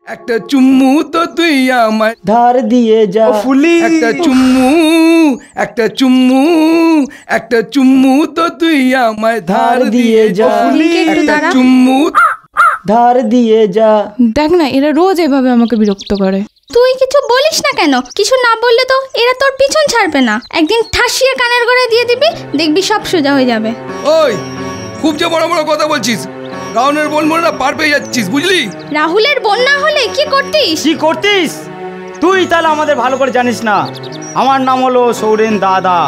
একটা চুম্মু তো তুই আমায় ধার দিয়ে যা। ফুলি একটা চুম্মু একটা চুম্মু একটা চুম্মু তো তুই আমায় ধার দিয়ে যা। একটা চুম্মু ধার দিয়ে যা। দেখ না, এরা রোজ এভাবে আমাকে বিরক্ত করে। তুই কিছু বলিস না কেন? কিছু না বললে তো এরা তোর পিছন ছাড়বে না। একদিন ঠাসিয়ে কানের গোড়ায় দিয়ে দিবি, দেখবি সব সোজা হয়ে যাবে। ওই খুব যে বড় বড় কথা বলছিস, রাহুলের বোন বোনেরা পার পেয়ে যাচ্ছিস, বুঝলি? রাহুলের বোন না হলে কি করতিস? কি করতিস তুই? তাহলে আমাদের ভালো করে জানিস না। আমার নাম হলো সৌরেন দাদা।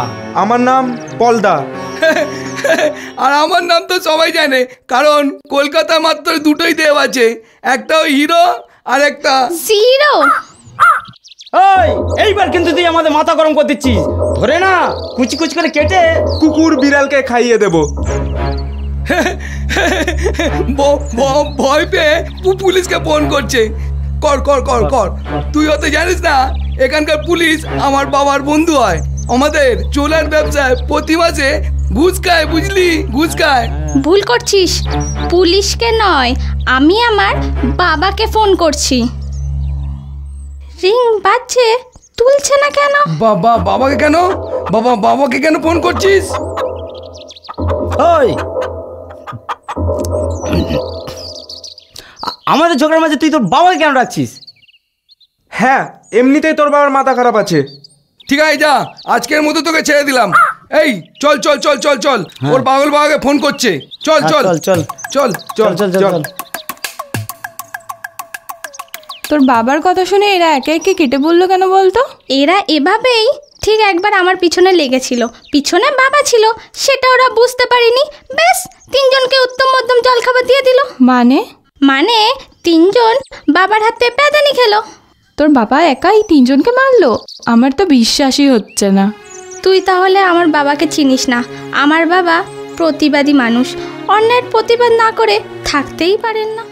আমার নাম পলদা। আর আমার নাম তো সবাই জানে, কারণ কলকাতা মাত্র দুটোই দেব আছে, একটা ওই হিরো আর একটা জিরো। ওই এইবার কিন্তু তুই আমাদের মাথা গরম করে দিচ্ছিস। ধরে না কুচি কুচি করে কেটে কুকুর বিড়ালকে খাইয়ে দেব। ভয় পেয়ে পুলিশকে ফোন করছে। কর কর কর কর। তুই হয়তো জানিস না, এখানকার পুলিশ আমার বাবার বন্ধু হয়। আমাদের চোলার ব্যবসায় প্রতি মাসে ঘুষ খায়, বুঝলি? ঘুষ খায়। ভুল করছিস, পুলিশকে নয়, আমি আমার বাবাকে ফোন করছি। রিং বাজছে, তুলছে না কেন? বাবাকে কেন? বাবাকে কেন ফোন করছিস? ওই আমাদের ঝগড়ার মাঝে তুই তোর বাবাকে কেন রাখছিস? হ্যাঁ, এমনিতেই তোর বাবার মাথা খারাপ আছে। ঠিক আছে, যা, আজকের মতো তোকে ছেড়ে দিলাম। এই চল চল চল চল চল, ওর পাগল বাবাকে ফোন করছে। চল চল চল চল চল চল চল। তোর বাবার কথা শুনে এরা একে একে কেটে বললো কেন বলতো? এরা এভাবেই ঠিক একবার আমার পিছনে লেগেছিল। পিছনে বাবা ছিল, সেটা ওরা বুঝতে পারেনি। বেশ, তিনজনকে উত্তম মধ্যম জলখাবার দিয়ে দিল। মানে তিনজন বাবার হাতে প্যাদানি খেলো। তোর বাবা একাই তিনজনকে মারলো? আমার তো বিশ্বাসই হচ্ছে না। তুই তাহলে আমার বাবাকে চিনিস না। আমার বাবা প্রতিবাদী মানুষ, অন্যায়ের প্রতিবাদ না করে থাকতেই পারেন না।